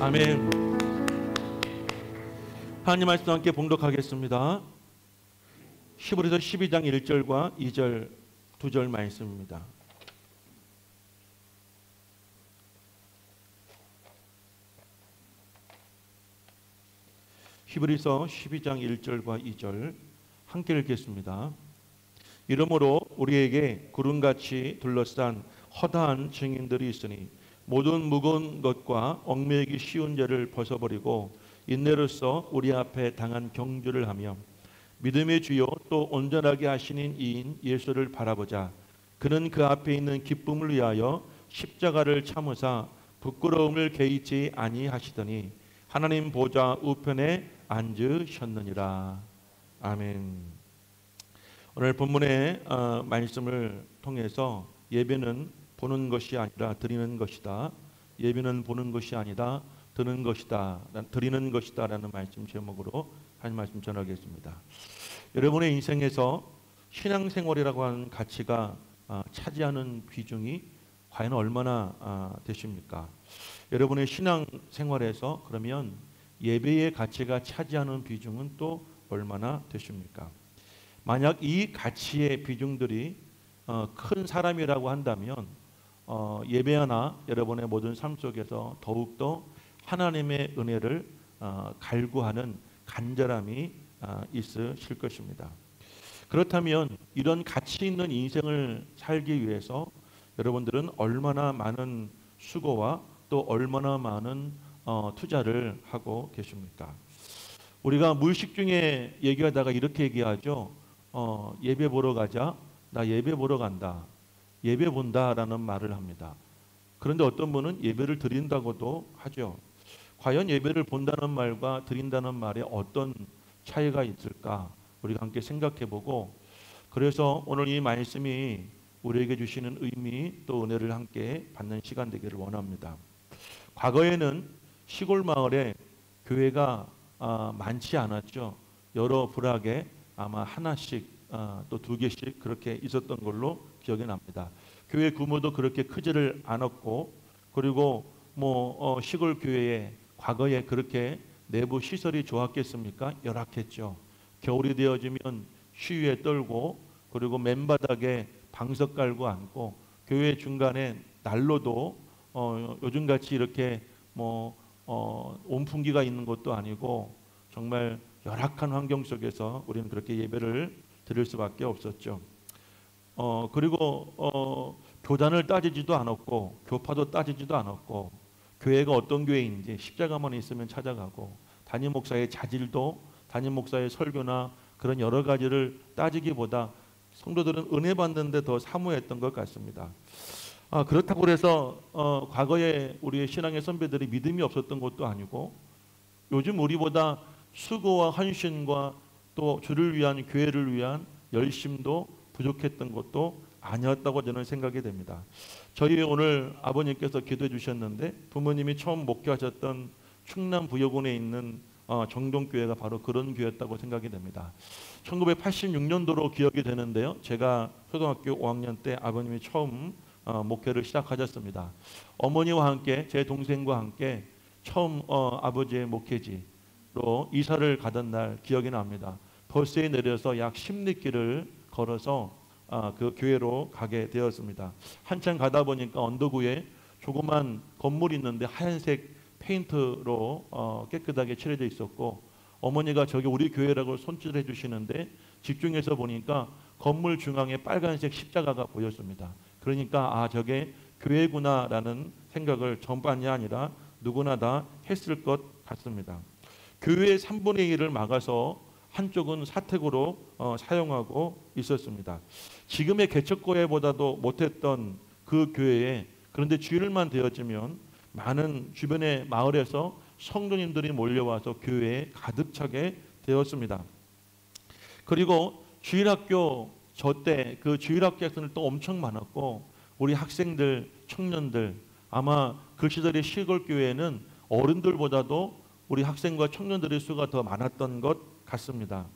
아멘. 하나님 말씀 함께 봉독하겠습니다. 히브리서 12장 1절과 2절, 2절 말씀입니다. 히브리서 12장 1절과 2절 함께 읽겠습니다. 이러므로 우리에게 구름같이 둘러싼 허다한 증인들이 있으니 모든 무거운 것과 얽매이기 쉬운 죄를 벗어버리고 인내로써 우리 앞에 당한 경주를 하며 믿음의 주요 또 온전하게 하시는 이인 예수를 바라보자. 그는 그 앞에 있는 기쁨을 위하여 십자가를 참으사 부끄러움을 개의치 아니하시더니 하나님 보좌 우편에 앉으셨느니라. 아멘. 오늘 본문의 말씀을 통해서 예배는 보는 것이 아니라 드리는 것이다. 예배는 보는 것이 아니다. 드는 것이다. 드리는 것이다 라는 말씀 제목으로 한 말씀 전하겠습니다. 여러분의 인생에서 신앙생활이라고 하는 가치가 차지하는 비중이 과연 얼마나 되십니까? 여러분의 신앙생활에서 그러면 예배의 가치가 차지하는 비중은 또 얼마나 되십니까? 만약 이 가치의 비중들이 큰 사람이라고 한다면 예배하나 여러분의 모든 삶 속에서 더욱더 하나님의 은혜를 갈구하는 간절함이 있으실 것입니다. 그렇다면 이런 가치 있는 인생을 살기 위해서 여러분들은 얼마나 많은 수고와 또 얼마나 많은 투자를 하고 계십니까? 우리가 무의식 중에 얘기하다가 이렇게 얘기하죠. 예배 보러 가자. 나 예배 보러 간다. 예배 본다라는 말을 합니다. 그런데 어떤 분은 예배를 드린다고도 하죠. 과연 예배를 본다는 말과 드린다는 말에 어떤 차이가 있을까? 우리가 함께 생각해보고, 그래서 오늘 이 말씀이 우리에게 주시는 의미 또 은혜를 함께 받는 시간 되기를 원합니다. 과거에는 시골 마을에 교회가 많지 않았죠. 여러 부락에 아마 하나씩 또 두 개씩 그렇게 있었던 걸로 기억이 납니다. 교회 규모도 그렇게 크지를 않았고, 그리고 시골 교회에 과거에 그렇게 내부 시설이 좋았겠습니까? 열악했죠. 겨울이 되어지면 추위에 떨고, 그리고 맨바닥에 방석 깔고 앉고, 교회 중간에 난로도 요즘같이 이렇게 온풍기가 있는 것도 아니고 정말 열악한 환경 속에서 우리는 그렇게 예배를 드릴 수밖에 없었죠. 그리고 교단을 따지지도 않았고 교파도 따지지도 않았고, 교회가 어떤 교회인지 십자가만 있으면 찾아가고, 담임 목사의 자질도 담임 목사의 설교나 그런 여러 가지를 따지기보다 성도들은 은혜 받는데 더 사모했던 것 같습니다. 그렇다고 해서 과거에 우리의 신앙의 선배들이 믿음이 없었던 것도 아니고, 요즘 우리보다 수고와 헌신과 또 주를 위한 교회를 위한 열심도 부족했던 것도 아니었다고 저는 생각이 됩니다. 저희 오늘 아버님께서 기도해 주셨는데 부모님이 처음 목회하셨던 충남 부여군에 있는 정동교회가 바로 그런 교회였다고 생각이 됩니다. 1986년도로 기억이 되는데요. 제가 초등학교 5학년 때 아버님이 처음 목회를 시작하셨습니다. 어머니와 함께 제 동생과 함께 처음 아버지의 목회지로 이사를 가던 날 기억이 납니다. 버스에 내려서 약 10리길을 걸어서 그 교회로 가게 되었습니다. 한참 가다 보니까 언덕 위에 조그만 건물이 있는데 하얀색 페인트로 깨끗하게 칠해져 있었고, 어머니가 저기 우리 교회라고 손짓해 주시는데 집중해서 보니까 건물 중앙에 빨간색 십자가가 보였습니다. 그러니까 저게 교회구나라는 생각을 전반이 아니라 누구나 다 했을 것 같습니다. 교회의 3분의 1을 막아서 한쪽은 사택으로 사용하고 있었습니다. 지금의 개척교회보다도 못했던 그 교회에, 그런데 주일만 되어지면 많은 주변의 마을에서 성도님들이 몰려와서 교회에 가득 차게 되었습니다. 그리고 주일학교, 저 때 그 주일학교 학생들 또 엄청 많았고, 우리 학생들, 청년들, 아마 그 시절의 시골 교회에는 어른들보다도 우리 학생과 청년들의 수가 더 많았던 것 같습니다.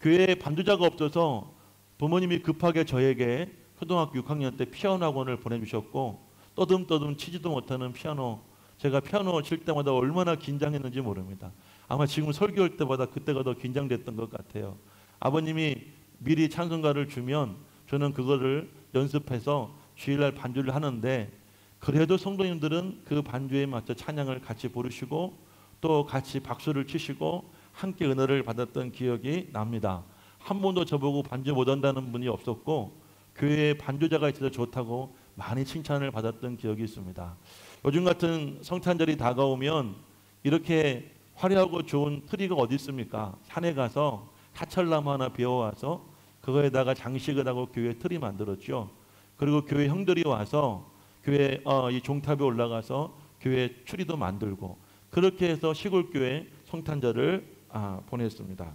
교회에 반주자가 없어서 부모님이 급하게 저에게 초등학교 6학년 때 피아노 학원을 보내주셨고, 떠듬떠듬 치지도 못하는 피아노 제가 피아노 칠 때마다 얼마나 긴장했는지 모릅니다. 아마 지금 설교할 때보다 그때가 더 긴장됐던 것 같아요. 아버님이 미리 찬송가를 주면 저는 그거를 연습해서 주일날 반주를 하는데, 그래도 성도님들은 그 반주에 맞춰 찬양을 같이 부르시고 또 같이 박수를 치시고 함께 은혜를 받았던 기억이 납니다. 한 번도 저보고 반주 못한다는 분이 없었고, 교회에 반주자가 있어서 좋다고 많이 칭찬을 받았던 기억이 있습니다. 요즘 같은 성탄절이 다가오면 이렇게 화려하고 좋은 트리가 어디 있습니까? 산에 가서 사철나무 하나 베어와서 그거에다가 장식을 하고 교회 트리 만들었죠. 그리고 교회 형들이 와서 교회 이 종탑에 올라가서 교회 추리도 만들고, 그렇게 해서 시골 교회 성탄절을 보냈습니다.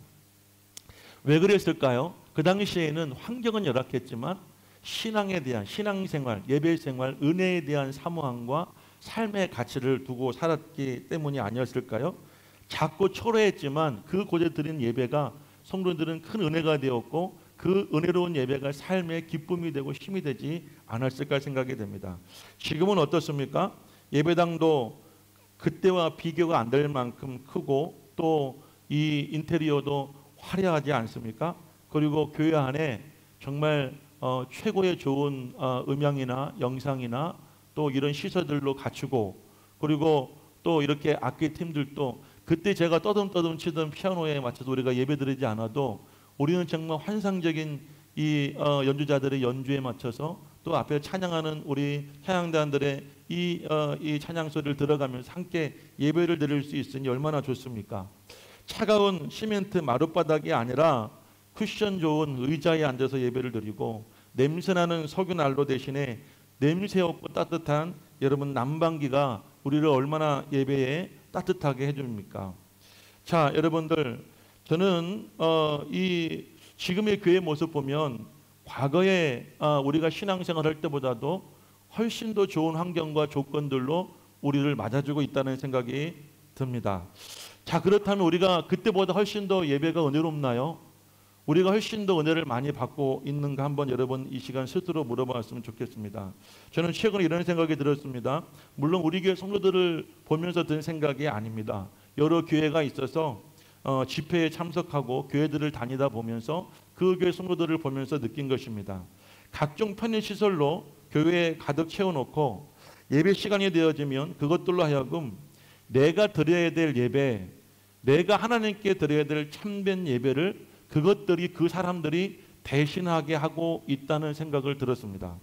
왜 그랬을까요? 그 당시에는 환경은 열악했지만 신앙에 대한, 신앙생활, 예배생활, 은혜에 대한 사모함과 삶의 가치를 두고 살았기 때문이 아니었을까요? 작고 초라했지만 그 곳에 드린 예배가 성도들은 큰 은혜가 되었고, 그 은혜로운 예배가 삶의 기쁨이 되고 힘이 되지 않았을까 생각이 됩니다. 지금은 어떻습니까? 예배당도 그때와 비교가 안 될 만큼 크고 또 이 인테리어도 화려하지 않습니까? 그리고 교회 안에 정말 최고의 좋은 음향이나 영상이나 또 이런 시설들로 갖추고, 그리고 또 이렇게 악기 팀들도 그때 제가 떠듬떠듬 치던 피아노에 맞춰서 우리가 예배드리지 않아도 우리는 정말 환상적인 이 연주자들의 연주에 맞춰서 또 앞에 찬양하는 우리 찬양단들의 이 찬양 소리를 들어가면서 함께 예배를 드릴 수 있으니 얼마나 좋습니까? 차가운 시멘트 마룻바닥이 아니라 쿠션 좋은 의자에 앉아서 예배를 드리고, 냄새나는 석유 난로 대신에 냄새 없고 따뜻한 여러분 난방기가 우리를 얼마나 예배에 따뜻하게 해줍니까? 자, 여러분들, 저는 이 지금의 교회 모습 보면 과거에 우리가 신앙생활 할 때보다도 훨씬 더 좋은 환경과 조건들로 우리를 맞아주고 있다는 생각이 듭니다. 자, 그렇다면 우리가 그때보다 훨씬 더 예배가 은혜롭나요? 우리가 훨씬 더 은혜를 많이 받고 있는가 한번 여러분 이 시간 스스로 물어봤으면 좋겠습니다. 저는 최근에 이런 생각이 들었습니다. 물론 우리 교회 성도들을 보면서 든 생각이 아닙니다. 여러 교회가 있어서 집회에 참석하고 교회들을 다니다 보면서 그 교회 성도들을 보면서 느낀 것입니다. 각종 편의시설로 교회에 가득 채워놓고 예배 시간이 되어지면 그것들로 하여금 내가 드려야 될 예배, 내가 하나님께 드려야 될 참된 예배를 그것들이, 그 사람들이 대신하게 하고 있다는 생각을 들었습니다.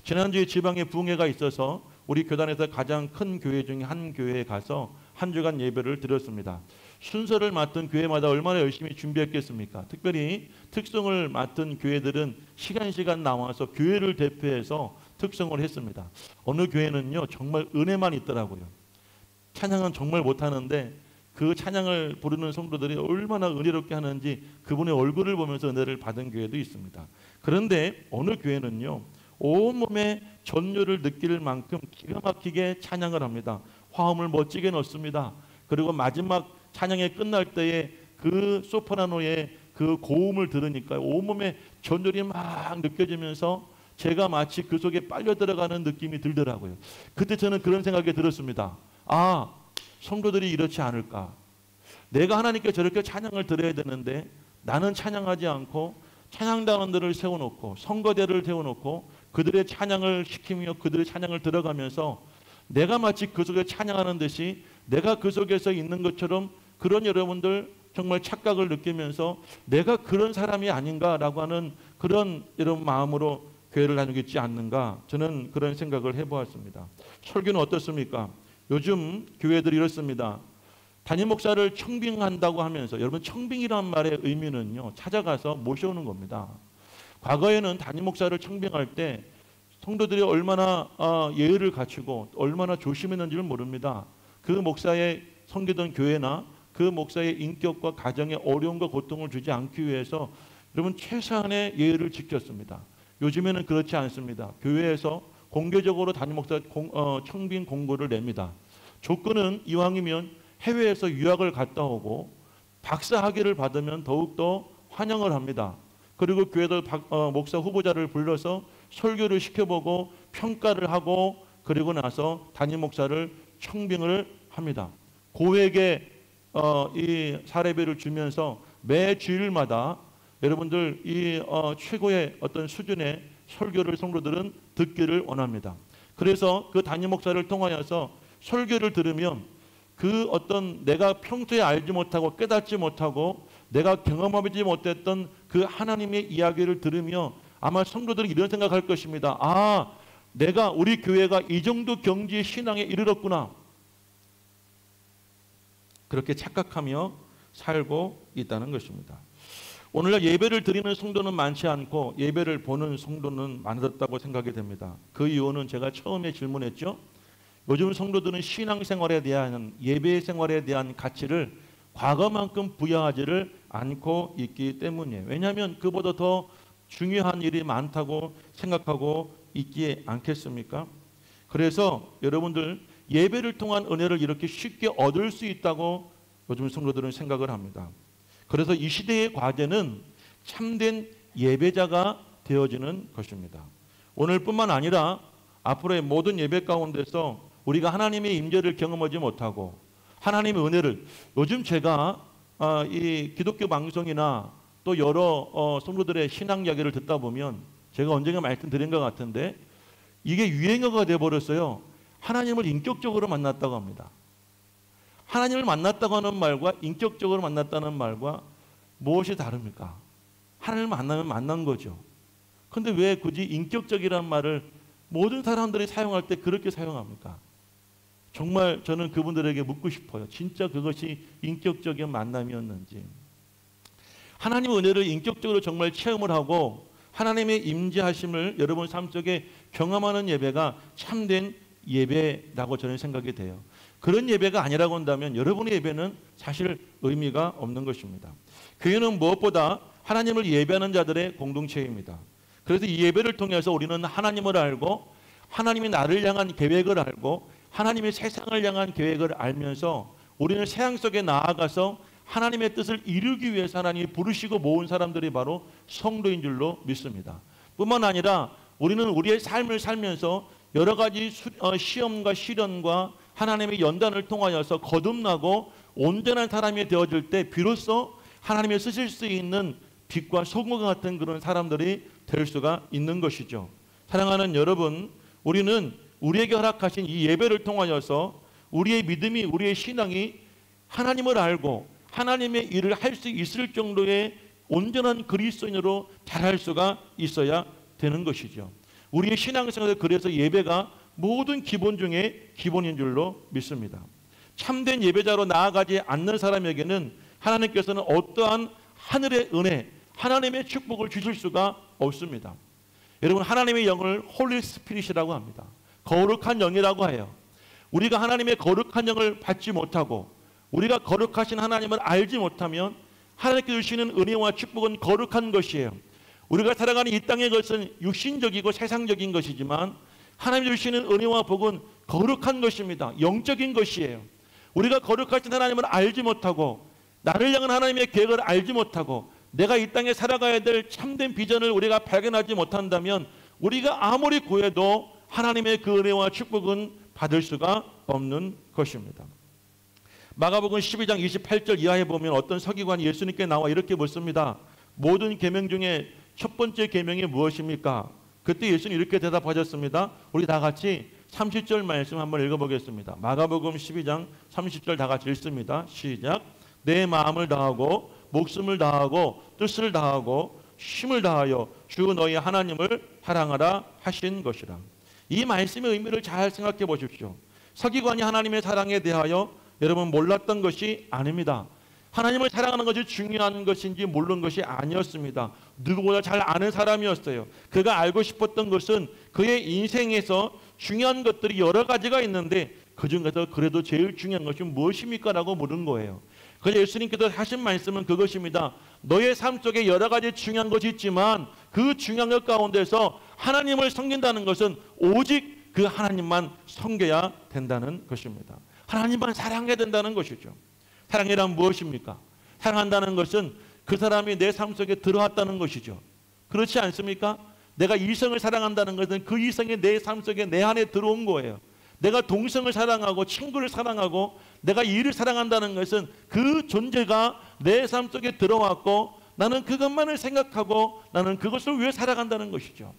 지난주에 지방에 부흥회가 있어서 우리 교단에서 가장 큰 교회 중에 한 교회에 가서 한 주간 예배를 드렸습니다. 순서를 맡은 교회마다 얼마나 열심히 준비했겠습니까? 특별히 특성을 맡은 교회들은 시간 나와서 교회를 대표해서 특성을 했습니다. 어느 교회는요 정말 은혜만 있더라고요. 찬양은 정말 못하는데 그 찬양을 부르는 성도들이 얼마나 은혜롭게 하는지 그분의 얼굴을 보면서 은혜를 받은 교회도 있습니다. 그런데 어느 교회는요 온몸에 전율을 느낄 만큼 기가 막히게 찬양을 합니다. 화음을 멋지게 넣습니다. 그리고 마지막 찬양이 끝날 때에 그 소프라노의 그 고음을 들으니까 온몸에 전율이 막 느껴지면서 제가 마치 그 속에 빨려 들어가는 느낌이 들더라고요. 그때 저는 그런 생각이 들었습니다. 아, 성도들이 이렇지 않을까? 내가 하나님께 저렇게 찬양을 드려야 되는데 나는 찬양하지 않고 찬양단원들을 세워놓고 성거대를 세워놓고 그들의 찬양을 시키며 그들의 찬양을 들어가면서 내가 마치 그 속에 찬양하는 듯이 내가 그 속에서 있는 것처럼 그런 여러분들 정말 착각을 느끼면서 내가 그런 사람이 아닌가라고 하는 그런 이런 마음으로 교회를 다니고 있지 않는가, 저는 그런 생각을 해보았습니다. 설교는 어떻습니까? 요즘 교회들이 이렇습니다. 담임 목사를 청빙한다고 하면서, 여러분 청빙이란 말의 의미는요 찾아가서 모셔오는 겁니다. 과거에는 담임 목사를 청빙할 때 성도들이 얼마나 예의를 갖추고 얼마나 조심했는지를 모릅니다. 그 목사의 섬기던 교회나 그 목사의 인격과 가정에 어려움과 고통을 주지 않기 위해서 여러분 최소한의 예의를 지켰습니다. 요즘에는 그렇지 않습니다. 교회에서 공개적으로 담임 목사 청빙 공고를 냅니다. 조건은 이왕이면 해외에서 유학을 갔다 오고 박사 학위를 받으면 더욱더 환영을 합니다. 그리고 교회들 목사 후보자를 불러서 설교를 시켜보고 평가를 하고 그리고 나서 담임 목사를 청빙을 합니다. 고액의 이 사례비를 주면서 매 주일마다 여러분들 이 최고의 어떤 수준의 설교를 성도들은 듣기를 원합니다. 그래서 그 담임 목사를 통하여서 설교를 들으면 그 어떤 내가 평소에 알지 못하고 깨닫지 못하고 내가 경험하지 못했던 그 하나님의 이야기를 들으며 아마 성도들은 이런 생각할 것입니다. 아, 내가 우리 교회가 이 정도 경지의 신앙에 이르렀구나. 그렇게 착각하며 살고 있다는 것입니다. 오늘날 예배를 드리는 성도는 많지 않고 예배를 보는 성도는 많아졌다고 생각이 됩니다. 그 이유는 제가 처음에 질문했죠. 요즘 성도들은 신앙생활에 대한 예배 생활에 대한 가치를 과거만큼 부여하지를 않고 있기 때문이에요. 왜냐하면 그보다 더 중요한 일이 많다고 생각하고 있지 않겠습니까? 그래서 여러분들 예배를 통한 은혜를 이렇게 쉽게 얻을 수 있다고 요즘 성도들은 생각을 합니다. 그래서 이 시대의 과제는 참된 예배자가 되어지는 것입니다. 오늘뿐만 아니라 앞으로의 모든 예배 가운데서 우리가 하나님의 임재를 경험하지 못하고 하나님의 은혜를 요즘 제가 이 기독교 방송이나 또 여러 성도들의 신앙 이야기를 듣다 보면 제가 언젠가 말씀드린 것 같은데 이게 유행어가 되어버렸어요. 하나님을 인격적으로 만났다고 합니다. 하나님을 만났다고 하는 말과 인격적으로 만났다는 말과 무엇이 다릅니까? 하나님을 만나면 만난 거죠. 그런데 왜 굳이 인격적이라는 말을 모든 사람들이 사용할 때 그렇게 사용합니까? 정말 저는 그분들에게 묻고 싶어요. 진짜 그것이 인격적인 만남이었는지. 하나님의 은혜를 인격적으로 정말 체험을 하고 하나님의 임재하심을 여러분 삶 속에 경험하는 예배가 참된 예배라고 저는 생각이 돼요. 그런 예배가 아니라고 한다면 여러분의 예배는 사실 의미가 없는 것입니다. 교회는 무엇보다 하나님을 예배하는 자들의 공동체입니다. 그래서 이 예배를 통해서 우리는 하나님을 알고 하나님이 나를 향한 계획을 알고 하나님의 세상을 향한 계획을 알면서 우리는 세상 속에 나아가서 하나님의 뜻을 이루기 위해서 하나님이 부르시고 모은 사람들이 바로 성도인 줄로 믿습니다. 뿐만 아니라 우리는 우리의 삶을 살면서 여러 가지 시험과 시련과 하나님의 연단을 통하여서 거듭나고 온전한 사람이 되어질 때 비로소 하나님의 쓰실 수 있는 빛과 소금과 같은 그런 사람들이 될 수가 있는 것이죠. 사랑하는 여러분, 우리는 우리에게 허락하신 이 예배를 통하여서 우리의 믿음이 우리의 신앙이 하나님을 알고 하나님의 일을 할 수 있을 정도의 온전한 그리스도인으로 자랄 수가 있어야 되는 것이죠. 우리의 신앙생활에 그래서 예배가 모든 기본 중에 기본인 줄로 믿습니다. 참된 예배자로 나아가지 않는 사람에게는 하나님께서는 어떠한 하늘의 은혜, 하나님의 축복을 주실 수가 없습니다. 여러분, 하나님의 영을 홀리 스피릿이라고 합니다. 거룩한 영이라고 해요. 우리가 하나님의 거룩한 영을 받지 못하고 우리가 거룩하신 하나님을 알지 못하면 하나님께 주시는 은혜와 축복은 거룩한 것이에요. 우리가 살아가는 이 땅의 것은 육신적이고 세상적인 것이지만 하나님이 주시는 은혜와 복은 거룩한 것입니다. 영적인 것이에요. 우리가 거룩하신 하나님을 알지 못하고 나를 향한 하나님의 계획을 알지 못하고 내가 이 땅에 살아가야 될 참된 비전을 우리가 발견하지 못한다면 우리가 아무리 구해도 하나님의 그 은혜와 축복은 받을 수가 없는 것입니다. 마가복음 12장 28절 이하에 보면 어떤 서기관이 예수님께 나와 이렇게 묻습니다. 모든 계명 중에 첫 번째 계명이 무엇입니까? 그때 예수님 이렇게 대답하셨습니다. 우리 다 같이 30절 말씀 한번 읽어보겠습니다. 마가복음 12장 30절 다 같이 읽습니다. 시작. 내 마음을 다하고 목숨을 다하고 뜻을 다하고 힘을 다하여 주 너희 하나님을 사랑하라 하신 것이라. 이 말씀의 의미를 잘 생각해 보십시오. 서기관이 하나님의 사랑에 대하여 여러분 몰랐던 것이 아닙니다. 하나님을 사랑하는 것이 중요한 것인지 모르는 것이 아니었습니다. 누구보다 잘 아는 사람이었어요. 그가 알고 싶었던 것은 그의 인생에서 중요한 것들이 여러 가지가 있는데 그중에서 그래도 제일 중요한 것이 무엇입니까? 라고 물은 거예요. 그래서 예수님께서 하신 말씀은 그것입니다. 너의 삶 속에 여러 가지 중요한 것이 있지만 그 중요한 것 가운데서 하나님을 섬긴다는 것은 오직 그 하나님만 섬겨야 된다는 것입니다. 하나님만 사랑해야 된다는 것이죠. 사랑이란 무엇입니까? 사랑한다는 것은 그 사람이 내 삶 속에 들어왔다는 것이죠. 그렇지 않습니까? 내가 이성을 사랑한다는 것은 그 이성이 내 삶 속에 내 안에 들어온 거예요. 내가 동성을 사랑하고 친구를 사랑하고 내가 이를 사랑한다는 것은 그 존재가 내 삶 속에 들어왔고 나는 그것만을 생각하고 나는 그것을 위해 살아간다는 것이죠.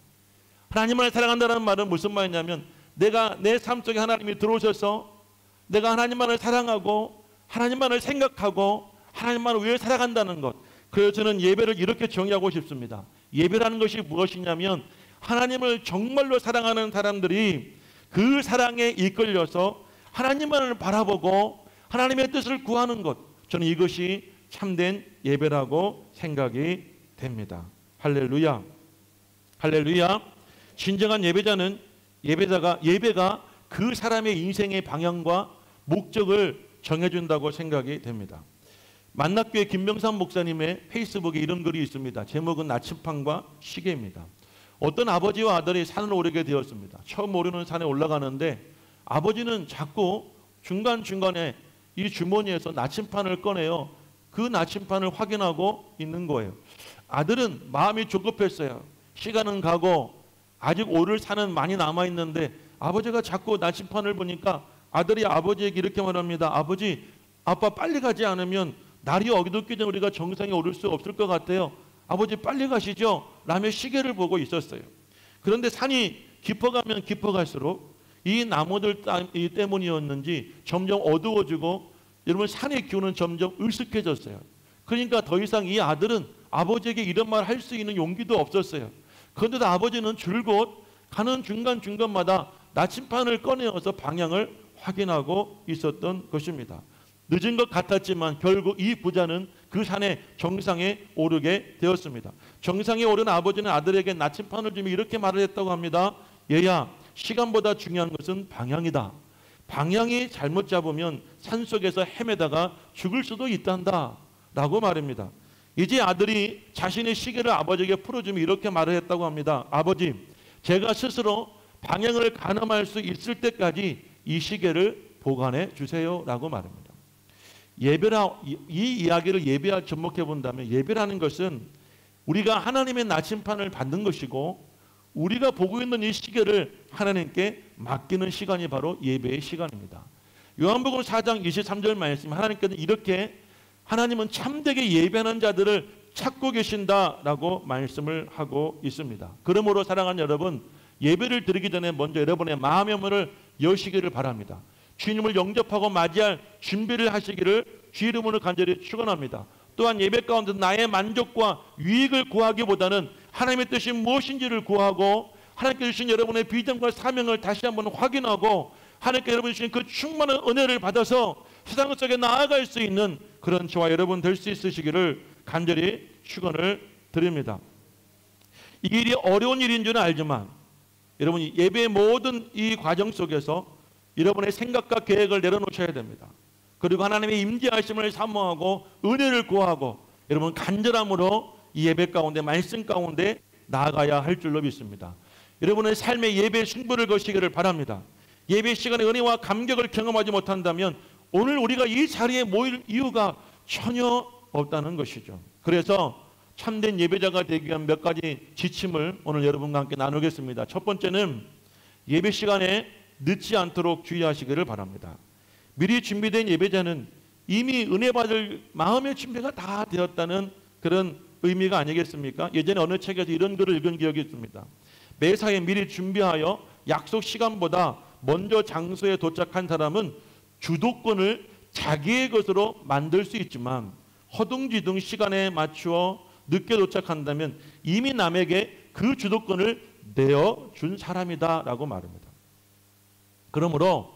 하나님을 사랑한다는 말은 무슨 말이냐면 내가 내 삶 속에 하나님이 들어오셔서 내가 하나님만을 사랑하고 하나님만을 생각하고 하나님만을 위해 살아간다는 것. 그래서 저는 예배를 이렇게 정의하고 싶습니다. 예배라는 것이 무엇이냐면 하나님을 정말로 사랑하는 사람들이 그 사랑에 이끌려서 하나님만을 바라보고 하나님의 뜻을 구하는 것. 저는 이것이 참된 예배라고 생각이 됩니다. 할렐루야. 할렐루야. 진정한 예배자는 예배가 그 사람의 인생의 방향과 목적을 정해준다고 생각이 됩니다. 만납교회 김명삼 목사님의 페이스북에 이런 글이 있습니다. 제목은 나침판과 시계입니다. 어떤 아버지와 아들이 산을 오르게 되었습니다. 처음 오르는 산에 올라가는데 아버지는 자꾸 중간중간에 이 주머니에서 나침판을 꺼내요. 그 나침판을 확인하고 있는 거예요. 아들은 마음이 조급했어요. 시간은 가고 아직 오를 산은 많이 남아있는데 아버지가 자꾸 나침판을 보니까 아들이 아버지에게 이렇게 말합니다. 아버지, 아빠 빨리 가지 않으면 날이 어둡기 전에 우리가 정상에 오를 수 없을 것 같아요. 아버지 빨리 가시죠. 라며 시계를 보고 있었어요. 그런데 산이 깊어가면 깊어갈수록 이 나무들 때문이었는지 점점 어두워지고 여러분 산의 기운은 점점 으슥해졌어요. 그러니까 더 이상 이 아들은 아버지에게 이런 말 할 수 있는 용기도 없었어요. 그런데도 아버지는 줄곧 가는 중간중간마다 나침판을 꺼내어서 방향을 확인하고 있었던 것입니다. 늦은 것 같았지만 결국 이 부자는 그 산의 정상에 오르게 되었습니다. 정상에 오른 아버지는 아들에게 나침판을 주며 이렇게 말을 했다고 합니다. 얘야, 시간보다 중요한 것은 방향이다. 방향이 잘못 잡으면 산속에서 헤매다가 죽을 수도 있단다 라고 말합니다. 이제 아들이 자신의 시계를 아버지에게 풀어주며 이렇게 말을 했다고 합니다. 아버지, 제가 스스로 방향을 가늠할 수 있을 때까지 이 시계를 보관해 주세요 라고 말합니다. 이 이야기를 예배와 접목해 본다면 예배라는 것은 우리가 하나님의 나침판을 받는 것이고 우리가 보고 있는 이 시계를 하나님께 맡기는 시간이 바로 예배의 시간입니다. 요한복음 4장 23절 말씀, 하나님께서 이렇게 하나님은 참되게 예배하는 자들을 찾고 계신다라고 말씀을 하고 있습니다. 그러므로 사랑하는 여러분, 예배를 드리기 전에 먼저 여러분의 마음의 문을 여시기를 바랍니다. 주님을 영접하고 맞이할 준비를 하시기를 주 이름으로 간절히 축원합니다. 또한 예배 가운데 나의 만족과 유익을 구하기보다는 하나님의 뜻이 무엇인지를 구하고 하나님께 주신 여러분의 비전과 사명을 다시 한번 확인하고 하나님께 여러분 주신 그 충만한 은혜를 받아서 세상 속에 나아갈 수 있는 그런 저와 여러분 될 수 있으시기를 간절히 축원을 드립니다. 이 일이 어려운 일인 줄은 알지만 여러분 예배의 모든 이 과정 속에서 여러분의 생각과 계획을 내려놓으셔야 됩니다. 그리고 하나님의 임재하심을 사모하고 은혜를 구하고 여러분 간절함으로 이 예배 가운데 말씀 가운데 나아가야 할 줄로 믿습니다. 여러분의 삶의 예배 승부를 거시기를 바랍니다. 예배 시간에 은혜와 감격을 경험하지 못한다면 오늘 우리가 이 자리에 모일 이유가 전혀 없다는 것이죠. 그래서 참된 예배자가 되기 위한 몇 가지 지침을 오늘 여러분과 함께 나누겠습니다. 첫 번째는 예배 시간에 늦지 않도록 주의하시기를 바랍니다. 미리 준비된 예배자는 이미 은혜 받을 마음의 준비가 다 되었다는 그런 의미가 아니겠습니까? 예전에 어느 책에서 이런 글을 읽은 기억이 있습니다. 매사에 미리 준비하여 약속 시간보다 먼저 장소에 도착한 사람은 주도권을 자기의 것으로 만들 수 있지만 허둥지둥 시간에 맞추어 늦게 도착한다면 이미 남에게 그 주도권을 내어준 사람이다 라고 말합니다. 그러므로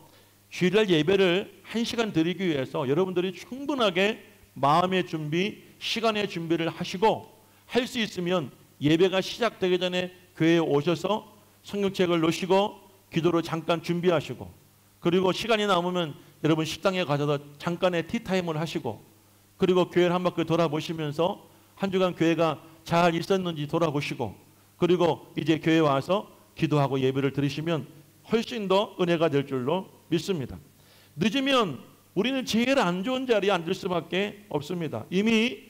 주일날 예배를 1시간 드리기 위해서 여러분들이 충분하게 마음의 준비, 시간의 준비를 하시고 할 수 있으면 예배가 시작되기 전에 교회에 오셔서 성경책을 놓으시고 기도로 잠깐 준비하시고 그리고 시간이 남으면 여러분 식당에 가셔서 잠깐의 티타임을 하시고 그리고 교회를 한 바퀴 돌아보시면서 한 주간 교회가 잘 있었는지 돌아보시고 그리고 이제 교회에 와서 기도하고 예배를 드리시면 훨씬 더 은혜가 될 줄로 믿습니다. 늦으면 우리는 제일 안 좋은 자리에 앉을 수밖에 없습니다. 이미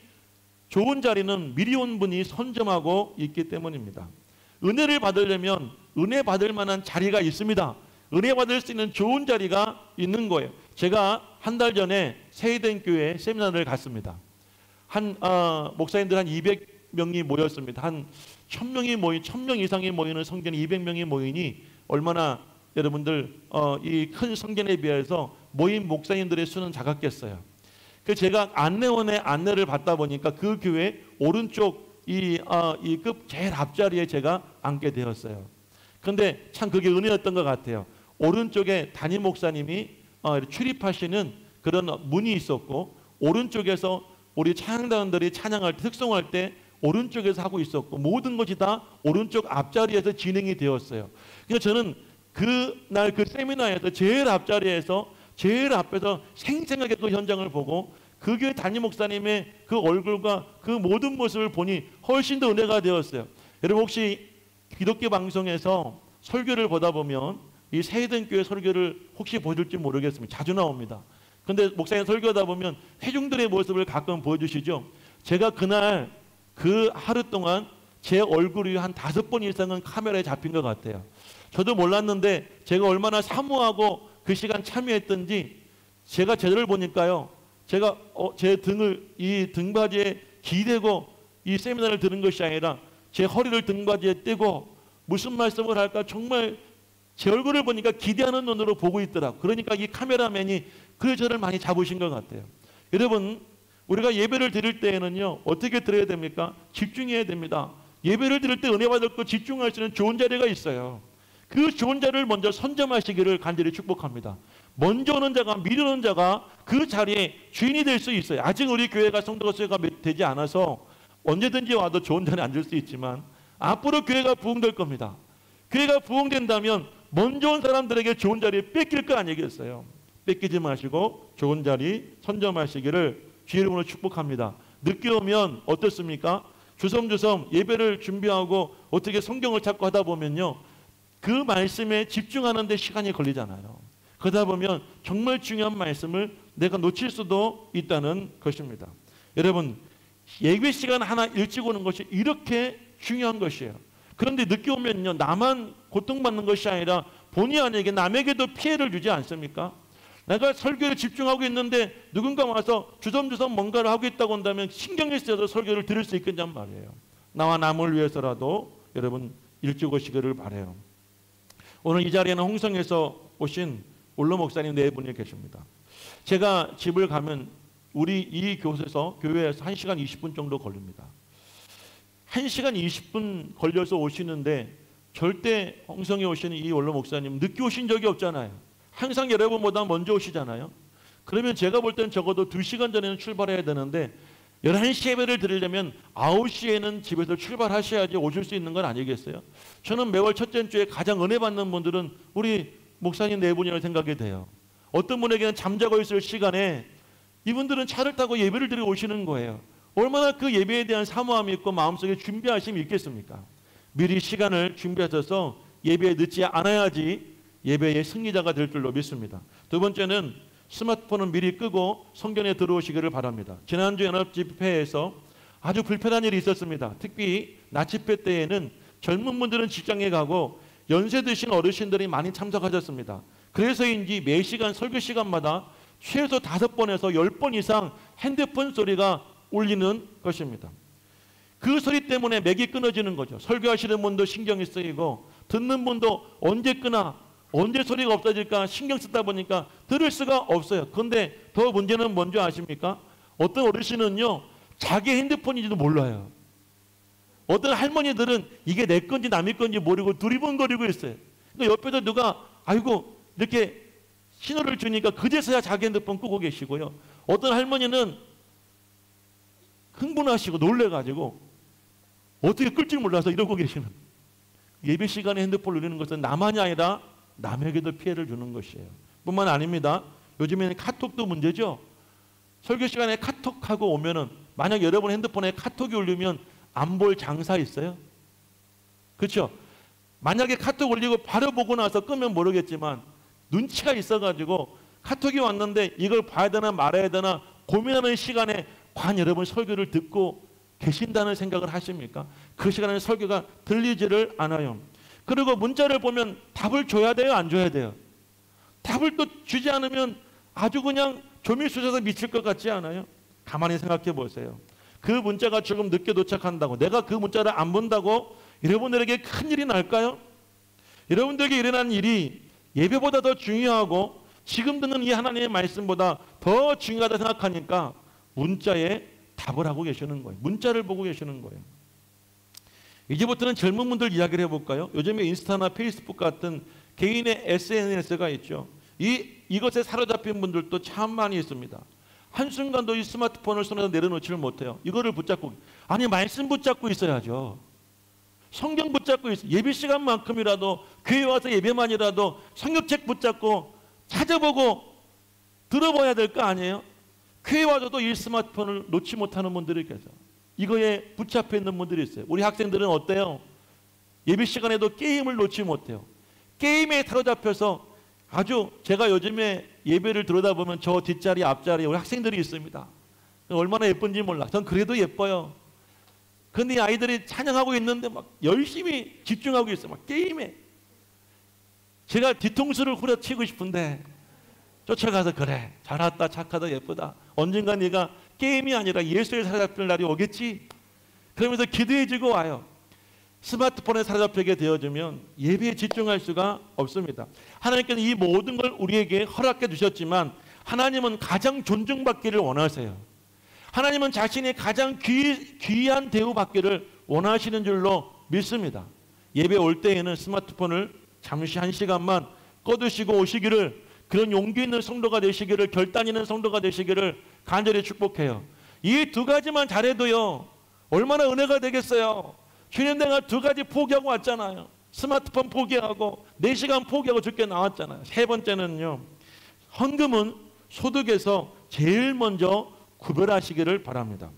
좋은 자리는 미리 온 분이 선점하고 있기 때문입니다. 은혜를 받으려면 은혜 받을 만한 자리가 있습니다. 은혜 받을 수 있는 좋은 자리가 있는 거예요. 제가 한 달 전에 세이den교회 세미나를 갔습니다. 목사님들 한 200명이 모였습니다. 한 1000명이 모인, 1000명 이상이 모이는 성전에 200명이 모이니 얼마나 여러분들 이 큰 성전에 비해서 모인 목사님들의 수는 작았겠어요. 그 제가 안내원의 안내를 받다 보니까 그 교회 오른쪽 이 급 제일 앞자리에 제가 앉게 되었어요. 그런데 참 그게 은혜였던 것 같아요. 오른쪽에 담임 목사님이 출입하시는 그런 문이 있었고, 오른쪽에서 우리 찬양단들이 찬양할 때, 특송할 때 오른쪽에서 하고 있었고, 모든 것이 다 오른쪽 앞자리에서 진행이 되었어요. 그래서 저는 그날 그 세미나에서 제일 앞자리에서 제일 앞에서 생생하게 그 현장을 보고 그 교회 담임 목사님의 그 얼굴과 그 모든 모습을 보니 훨씬 더 은혜가 되었어요. 여러분 혹시 기독교 방송에서 설교를 보다 보면 이 세이den교회 설교를 혹시 보실지 모르겠습니다. 자주 나옵니다. 그런데 목사님 설교하다 보면 회중들의 모습을 가끔 보여주시죠. 제가 그날 그 하루 동안 제 얼굴이 한 5번 이상은 카메라에 잡힌 것 같아요. 저도 몰랐는데 제가 얼마나 사모하고 그 시간 참여했던지 제가 제대로 보니까요. 제가 제 등을 이 등받이에 기대고 이 세미나를 들은 것이 아니라 제 허리를 등받이에 떼고 무슨 말씀을 할까 정말 제 얼굴을 보니까 기대하는 눈으로 보고 있더라고요. 그러니까 이 카메라맨이 그 저를 많이 잡으신 것 같아요. 여러분 우리가 예배를 드릴 때에는요. 어떻게 드려야 됩니까? 집중해야 됩니다. 예배를 드릴 때 은혜 받을 거 집중할 수 있는 좋은 자리가 있어요. 그 좋은 자리를 먼저 선점하시기를 간절히 축복합니다. 먼저 오는 자가 미리 오는 자가 그 자리에 주인이 될 수 있어요. 아직 우리 교회가 성도가 수가 되지 않아서 언제든지 와도 좋은 자리에 앉을 수 있지만 앞으로 교회가 부흥될 겁니다. 교회가 부흥된다면 먼저 온 사람들에게 좋은 자리 뺏길 거 아니겠어요. 뺏기지 마시고 좋은 자리 선점하시기를 주의 이름으로 축복합니다. 늦게 오면 어떻습니까? 주섬주섬 예배를 준비하고 어떻게 성경을 찾고 하다 보면요. 그 말씀에 집중하는 데 시간이 걸리잖아요. 그러다 보면 정말 중요한 말씀을 내가 놓칠 수도 있다는 것입니다. 여러분 예배 시간 하나 일찍 오는 것이 이렇게 중요한 것이에요. 그런데 늦게 오면요. 나만 고통받는 것이 아니라 본의 아니게 남에게도 피해를 주지 않습니까? 내가 설교에 집중하고 있는데 누군가 와서 주섬주섬 뭔가를 하고 있다고 한다면 신경이 쓰여서 설교를 들을 수 있겠냔 말이에요. 나와 남을 위해서라도 여러분 일찍 오시기를 바라요. 오늘 이 자리에는 홍성에서 오신 올로 목사님 4분이 계십니다. 제가 집을 가면 우리 이 교회에서 1시간 20분 정도 걸립니다. 1시간 20분 걸려서 오시는데 절대 홍성에 오시는 이 올로 목사님 늦게 오신 적이 없잖아요. 항상 여러분보다 먼저 오시잖아요. 그러면 제가 볼 때는 적어도 2시간 전에는 출발해야 되는데 11시 예배를 드리려면 9시에는 집에서 출발하셔야지 오실 수 있는 건 아니겠어요? 저는 매월 첫째 주에 가장 은혜 받는 분들은 우리 목사님 4분이라고 생각이 돼요. 어떤 분에게는 잠자고 있을 시간에 이분들은 차를 타고 예배를 드리고 오시는 거예요. 얼마나 그 예배에 대한 사모함이 있고 마음속에 준비하심이 있겠습니까? 미리 시간을 준비하셔서 예배에 늦지 않아야지 예배의 승리자가 될 줄로 믿습니다. 두 번째는 스마트폰은 미리 끄고 성전에 들어오시기를 바랍니다. 지난주 연합집회에서 아주 불편한 일이 있었습니다. 특히 낮 집회 때에는 젊은 분들은 직장에 가고 연세 드신 어르신들이 많이 참석하셨습니다. 그래서인지 매 시간 설교 시간마다 최소 5번에서 10번 이상 핸드폰 소리가 울리는 것입니다. 그 소리 때문에 맥이 끊어지는 거죠. 설교하시는 분도 신경이 쓰이고 듣는 분도 언제 끄나 언제 소리가 없어질까 신경 쓰다 보니까 들을 수가 없어요. 그런데 더 문제는 뭔지 아십니까? 어떤 어르신은요 자기 핸드폰인지도 몰라요. 어떤 할머니들은 이게 내 건지 남의 건지 모르고 두리번거리고 있어요. 그러니까 옆에서 누가 아이고 이렇게 신호를 주니까 그제서야 자기 핸드폰 끄고 계시고요. 어떤 할머니는 흥분하시고 놀래가지고 어떻게 끌 줄 몰라서 이러고 계시는. 예배 시간에 핸드폰을 누리는 것은 나만이 아니라 남에게도 피해를 주는 것이에요. 뿐만 아닙니다. 요즘에는 카톡도 문제죠. 설교 시간에 카톡하고 오면은 만약 여러분 핸드폰에 카톡이 올리면 안 볼 장사 있어요? 그렇죠? 만약에 카톡 올리고 바로 보고 나서 끄면 모르겠지만 눈치가 있어가지고 카톡이 왔는데 이걸 봐야 되나 말아야 되나 고민하는 시간에 과연 여러분 설교를 듣고 계신다는 생각을 하십니까? 그 시간에 설교가 들리지를 않아요. 그리고 문자를 보면 답을 줘야 돼요, 안 줘야 돼요? 답을 또 주지 않으면 아주 그냥 조밀 쑤셔서 미칠 것 같지 않아요? 가만히 생각해 보세요. 그 문자가 조금 늦게 도착한다고, 내가 그 문자를 안 본다고 여러분들에게 큰일이 날까요? 여러분들에게 일어난 일이 예배보다 더 중요하고 지금 듣는 이 하나님의 말씀보다 더 중요하다 생각하니까 문자에 답을 하고 계시는 거예요. 문자를 보고 계시는 거예요. 이제부터는 젊은 분들 이야기를 해볼까요? 요즘에 인스타나 페이스북 같은 개인의 SNS가 있죠. 이것에 사로잡힌 분들도 참 많이 있습니다. 한순간도 이 스마트폰을 손에서 내려놓지를 못해요. 이거를 붙잡고, 아니 말씀 붙잡고 있어야죠. 성경 붙잡고 있어요. 예배 시간만큼이라도 교회 와서 예배만이라도 성경책 붙잡고 찾아보고 들어봐야 될 거 아니에요? 교회 와서도 이 스마트폰을 놓지 못하는 분들이 계세요. 이거에 붙잡혀 있는 분들이 있어요. 우리 학생들은 어때요? 예배 시간에도 게임을 놓지 못해요. 게임에 사로잡혀서 아주, 제가 요즘에 예배를 들여다보면 저 뒷자리 앞자리에 우리 학생들이 있습니다. 얼마나 예쁜지 몰라. 전 그래도 예뻐요. 근데 이 아이들이 찬양하고 있는데 막 열심히 집중하고 있어요. 막 게임에. 제가 뒤통수를 후려치고 싶은데 쫓아가서, 그래, 잘 왔다, 착하다, 예쁘다. 언젠가 네가 게임이 아니라 예수에 사로잡힐 날이 오겠지. 그러면서 기도해주고 와요. 스마트폰에 사로잡히게 되어지면 예배에 집중할 수가 없습니다. 하나님께서 이 모든 걸 우리에게 허락해 주셨지만 하나님은 가장 존중받기를 원하세요. 하나님은 자신이 가장 귀한 대우받기를 원하시는 줄로 믿습니다. 예배 올 때에는 스마트폰을 잠시 1시간만 꺼두시고 오시기를, 그런 용기 있는 성도가 되시기를, 결단 있는 성도가 되시기를 간절히 축복해요. 이 두 가지만 잘해도요, 얼마나 은혜가 되겠어요. 주님, 내가 두 가지 포기하고 왔잖아요. 스마트폰 포기하고 4시간 포기하고 죽게 나왔잖아요. 세 번째는요, 헌금은 소득에서 제일 먼저 구별하시기를 바랍니다.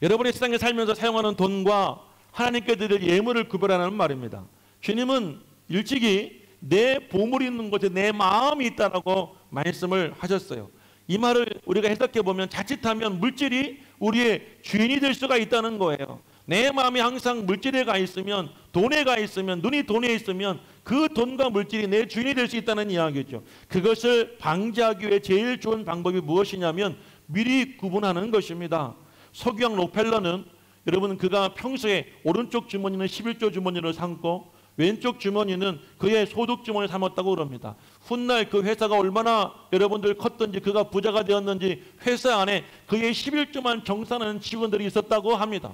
여러분이 세상에 살면서 사용하는 돈과 하나님께 드릴 예물을 구별하는 말입니다. 주님은 일찍이 내 보물이 있는 곳에 내 마음이 있다라고 말씀을 하셨어요. 이 말을 우리가 해석해 보면 자칫하면 물질이 우리의 주인이 될 수가 있다는 거예요. 내 마음이 항상 물질에 가 있으면, 돈에 가 있으면, 눈이 돈에 있으면 그 돈과 물질이 내 주인이 될 수 있다는 이야기죠. 그것을 방지하기 위해 제일 좋은 방법이 무엇이냐면 미리 구분하는 것입니다. 석유왕 록펠러는, 여러분, 그가 평소에 오른쪽 주머니는 11조 주머니로 삼고 왼쪽 주머니는 그의 소득 주머니를 삼았다고 그럽니다. 훗날 그 회사가 얼마나 여러분들 컸든지, 그가 부자가 되었는지 회사 안에 그의 11조만 정산하는 직원들이 있었다고 합니다.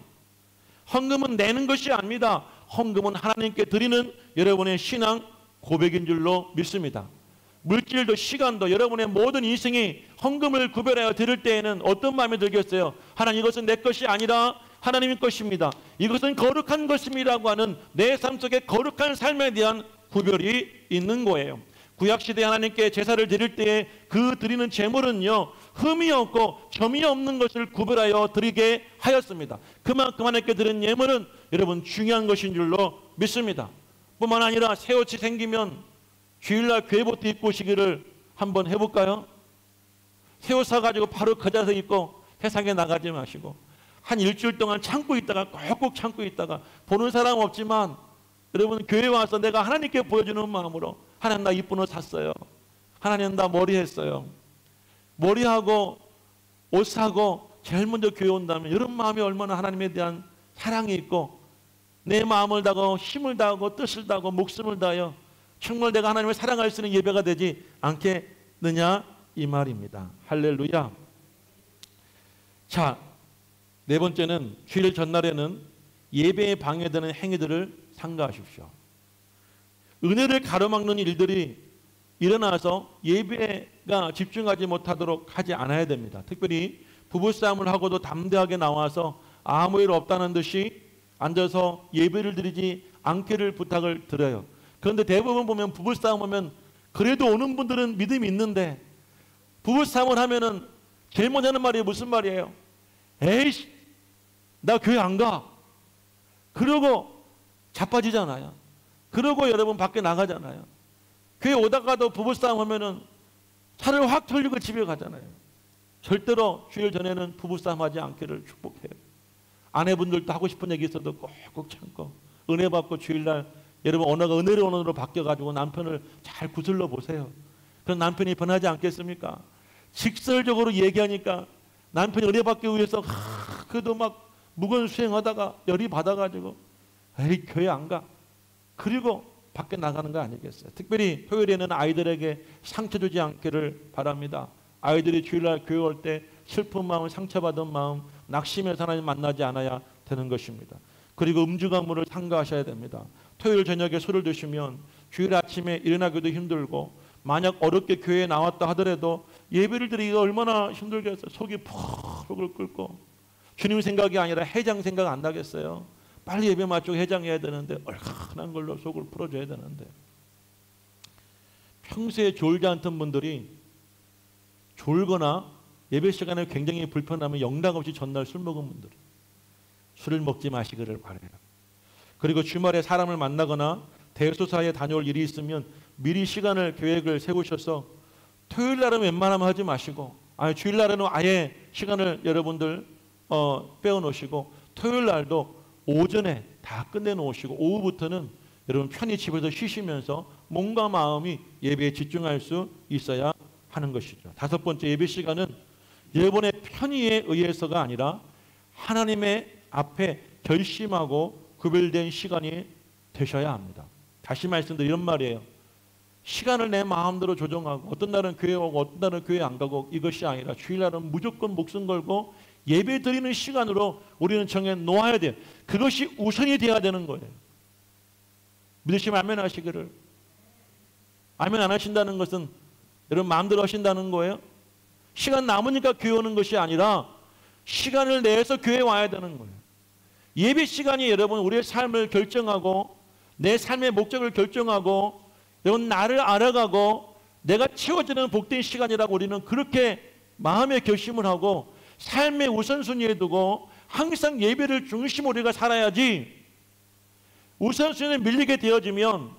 헌금은 내는 것이 아닙니다. 헌금은 하나님께 드리는 여러분의 신앙 고백인 줄로 믿습니다. 물질도 시간도 여러분의 모든 인생이 헌금을 구별하여 드릴 때에는 어떤 마음이 들겠어요? 하나님, 이것은 내 것이 아니라 하나님의 것입니다. 이것은 거룩한 것입니다라고 하는 내 삶 속에 거룩한 삶에 대한 구별이 있는 거예요. 구약시대 하나님께 제사를 드릴 때에 그 드리는 제물은요, 흠이 없고 점이 없는 것을 구별하여 드리게 하였습니다. 그만큼 하나님께 드린 예물은 여러분 중요한 것인 줄로 믿습니다. 뿐만 아니라 새 옷이 생기면 주일날 교회부터 입고 오시기를 한번 해볼까요? 새 옷 사가지고 바로 그 자리에서 입고 세상에 나가지 마시고 한 일주일 동안 참고 있다가, 꼭꼭 참고 있다가, 보는 사람 없지만 여러분 교회 와서 내가 하나님께 보여주는 마음으로, 하나님 나 이쁜 옷 샀어요, 하나님 나 머리 했어요, 머리하고 옷 사고 제일 먼저 교회 온다면 이런 마음이 얼마나 하나님에 대한 사랑이 있고 내 마음을 다하고 힘을 다하고 뜻을 다하고 목숨을 다하여 정말 내가 하나님을 사랑할 수 있는 예배가 되지 않겠느냐 이 말입니다. 할렐루야. 자, 네 번째는 주일 전날에는 예배에 방해되는 행위들을 삼가하십시오. 은혜를 가로막는 일들이 일어나서 예배가 집중하지 못하도록 하지 않아야 됩니다. 특별히 부부싸움을 하고도 담대하게 나와서 아무 일 없다는 듯이 앉아서 예배를 드리지 않기를 부탁을 드려요. 그런데 대부분 보면 부부싸움 하면 그래도 오는 분들은 믿음이 있는데 부부싸움을 하면은 제일 먼저 하는 말이 무슨 말이에요? 에이씨, 나 교회 안 가. 그러고 자빠지잖아요. 그러고 여러분 밖에 나가잖아요. 교회 오다가도 부부싸움 하면은 차를 확 돌리고 집에 가잖아요. 절대로 주일 전에는 부부싸움 하지 않기를 축복해요. 아내분들도 하고 싶은 얘기 있어도 꼭꼭 참고 은혜 받고 주일날 여러분 언어가 은혜로운 언어로 바뀌어가지고 남편을 잘 구슬러 보세요. 그럼 남편이 변하지 않겠습니까? 직설적으로 얘기하니까 남편이 은혜 받기 위해서 그래도 막 무거운 수행하다가 열이 받아가지고 에이 교회 안 가. 그리고 밖에 나가는 거 아니겠어요? 특별히 토요일에는 아이들에게 상처 주지 않기를 바랍니다. 아이들이 주일날 교회 올 때 슬픈 마음, 상처받은 마음, 낙심해서 하나님 만나지 않아야 되는 것입니다. 그리고 음주가물을 삼가하셔야 됩니다. 토요일 저녁에 술을 드시면 주일 아침에 일어나기도 힘들고, 만약 어렵게 교회에 나왔다 하더라도 예배를 드리기가 얼마나 힘들겠어요. 속이 푹 끓고 주님 생각이 아니라 해장 생각 안 나겠어요. 빨리 예배 마치고 해장해야 되는데 얼큰한 걸로 속을 풀어줘야 되는데, 평소에 졸지 않던 분들이 졸거나 예배 시간에 굉장히 불편하면 영락없이 전날 술 먹은 분들, 술을 먹지 마시기를 바라요. 그리고 주말에 사람을 만나거나 대소사에 다녀올 일이 있으면 미리 시간을 계획을 세우셔서 토요일 날은 웬만하면 하지 마시고, 주일 날에는 아예 시간을 여러분들 빼어놓으시고, 토요일 날도 오전에 다 끝내놓으시고 오후부터는 여러분 편히 집에서 쉬시면서 몸과 마음이 예배에 집중할 수 있어야 하는 것이죠. 다섯 번째, 예배 시간은 여러분의 편의에 의해서가 아니라 하나님의 앞에 결심하고 구별된 시간이 되셔야 합니다. 다시 말씀드리면 이런 말이에요. 시간을 내 마음대로 조정하고 어떤 날은 교회 오고 어떤 날은 교회 안 가고 이것이 아니라 주일날은 무조건 목숨 걸고 예배 드리는 시간으로 우리는 정해 놓아야 돼요. 그것이 우선이 돼야 되는 거예요. 믿으시면 아멘 하시기를. 아멘 안 하신다는 것은 여러분 마음대로 하신다는 거예요. 시간 남으니까 교회 오는 것이 아니라 시간을 내서 교회에 와야 되는 거예요. 예배 시간이 여러분 우리의 삶을 결정하고 내 삶의 목적을 결정하고 여러분 나를 알아가고 내가 채워지는 복된 시간이라고 우리는 그렇게 마음의 결심을 하고 삶의 우선순위에 두고 항상 예배를 중심으로 우리가 살아야지, 우선순위에 밀리게 되어지면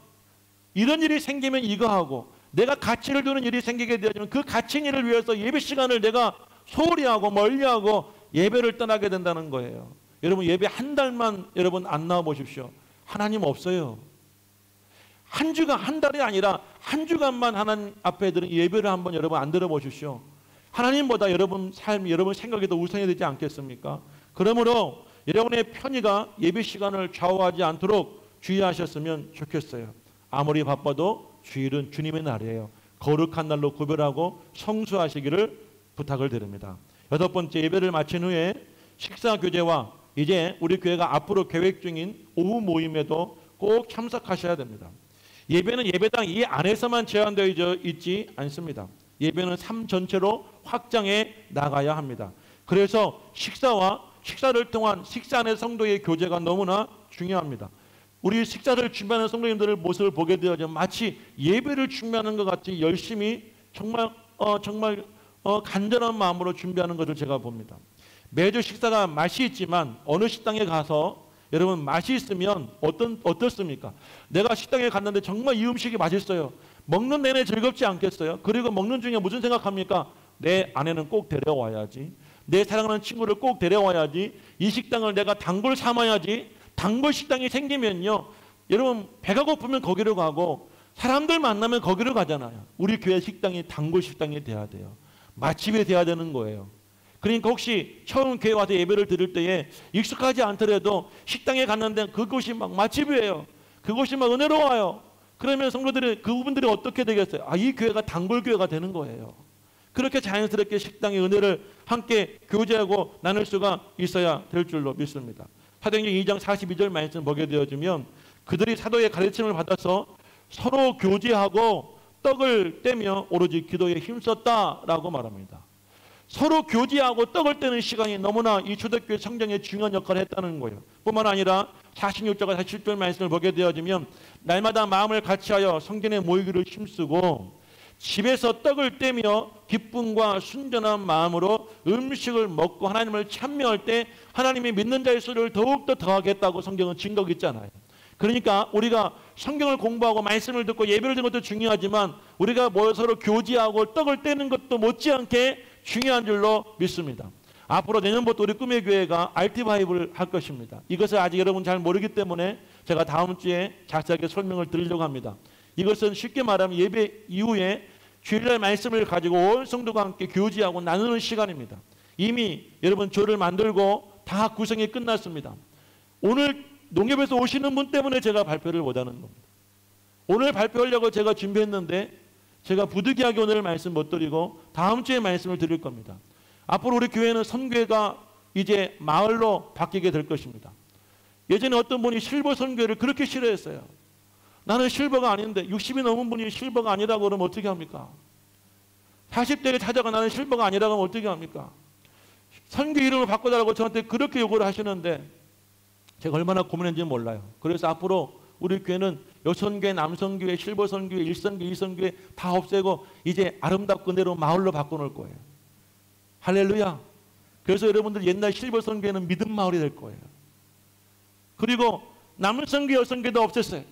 이런 일이 생기면 이거 하고 내가 가치를 두는 일이 생기게 되어지면 그 가치 일을 위해서 예배 시간을 내가 소홀히 하고 멀리하고 예배를 떠나게 된다는 거예요. 여러분 예배 한 달만 여러분 안 나와 보십시오. 하나님 없어요. 한 주간, 한 달이 아니라 한 주간만 하나님 앞에 드린 예배를 한번 여러분 안 들어보십시오. 하나님보다 여러분 삶, 여러분 생각이 더 우선이 되지 않겠습니까? 그러므로 여러분의 편의가 예배 시간을 좌우하지 않도록 주의하셨으면 좋겠어요. 아무리 바빠도 주일은 주님의 날이에요. 거룩한 날로 구별하고 성수하시기를 부탁을 드립니다. 여섯 번째, 예배를 마친 후에 식사 교제와 이제 우리 교회가 앞으로 계획 중인 오후 모임에도 꼭 참석하셔야 됩니다. 예배는 예배당 이 안에서만 제한되어 있지 않습니다. 예배는 삶 전체로 확장해 나가야 합니다. 그래서 식사를 통한 식사 안의 성도의 교제가 너무나 중요합니다. 우리 식사를 준비하는 성도님들의 모습을 보게 되어져 마치 예배를 준비하는 것 같이 열심히 정말 간절한 마음으로 준비하는 것을 제가 봅니다. 매주 식사가 맛이 있지만 어느 식당에 가서 여러분 맛이 있으면 어떻습니까? 내가 식당에 갔는데 정말 이 음식이 맛있어요. 먹는 내내 즐겁지 않겠어요? 그리고 먹는 중에 무슨 생각합니까? 내 아내는 꼭 데려와야지. 내 사랑하는 친구를 꼭 데려와야지. 이 식당을 내가 단골 삼아야지. 단골 식당이 생기면요, 여러분 배가 고프면 거기로 가고 사람들 만나면 거기로 가잖아요. 우리 교회 식당이 단골 식당이 돼야 돼요. 맛집이 돼야 되는 거예요. 그러니까 혹시 처음 교회 와서 예배를 드릴 때에 익숙하지 않더라도 식당에 갔는데 그곳이 막 맛집이에요. 그곳이 막 은혜로워요. 그러면 성도들이, 그분들이 어떻게 되겠어요? 이 교회가 단골 교회가 되는 거예요. 그렇게 자연스럽게 식당의 은혜를 함께 교제하고 나눌 수가 있어야 될 줄로 믿습니다. 사도행전 2장 42절 말씀 보게 되어지면 그들이 사도의 가르침을 받아서 서로 교제하고 떡을 떼며 오로지 기도에 힘썼다라고 말합니다. 서로 교제하고 떡을 떼는 시간이 너무나 이 초대교회 성장에 중요한 역할을 했다는 거예요. 뿐만 아니라 46절과 47절 말씀을 보게 되어지면 날마다 마음을 같이하여 성전에 모이기를 힘쓰고 집에서 떡을 떼며 기쁨과 순전한 마음으로 음식을 먹고 하나님을 찬미할 때 하나님이 믿는 자의 수를 더욱더 더하겠다고 성경은 증거가 있잖아요. 그러니까 우리가 성경을 공부하고 말씀을 듣고 예배를 드는 것도 중요하지만 우리가 모여서 서로 교제하고 떡을 떼는 것도 못지않게 중요한 줄로 믿습니다. 앞으로 내년부터 우리 꿈의 교회가 RT 바이블을 할 것입니다. 이것을 아직 여러분 잘 모르기 때문에 제가 다음 주에 자세하게 설명을 드리려고 합니다. 이것은 쉽게 말하면 예배 이후에 주일날 말씀을 가지고 온 성도가 함께 교제하고 나누는 시간입니다. 이미 여러분 조를 만들고 다 구성이 끝났습니다. 오늘 농협에서 오시는 분 때문에 제가 발표를 못하는 겁니다. 오늘 발표하려고 제가 준비했는데 제가 부득이하게 오늘 말씀 못 드리고 다음 주에 말씀을 드릴 겁니다. 앞으로 우리 교회는 선교회가 이제 마을로 바뀌게 될 것입니다. 예전에 어떤 분이 실버 선교회를 그렇게 싫어했어요. 나는 실버가 아닌데 60이 넘은 분이 실버가 아니라고 그러면 어떻게 합니까? 40대에 찾아가 나는 실버가 아니라고 하면 어떻게 합니까? 선교 이름을 바꿔달라고 저한테 그렇게 요구를 하시는데 제가 얼마나 고민했는지 몰라요. 그래서 앞으로 우리 교회는 여선교회, 남선교회, 실버선교회, 일선교회, 이선교회 다 없애고 이제 아름답고 내로 마을로 바꿔놓을 거예요. 할렐루야. 그래서 여러분들 옛날 실버선교회는 믿음 마을이 될 거예요. 그리고 남선교회, 여선교회도 없앴어요.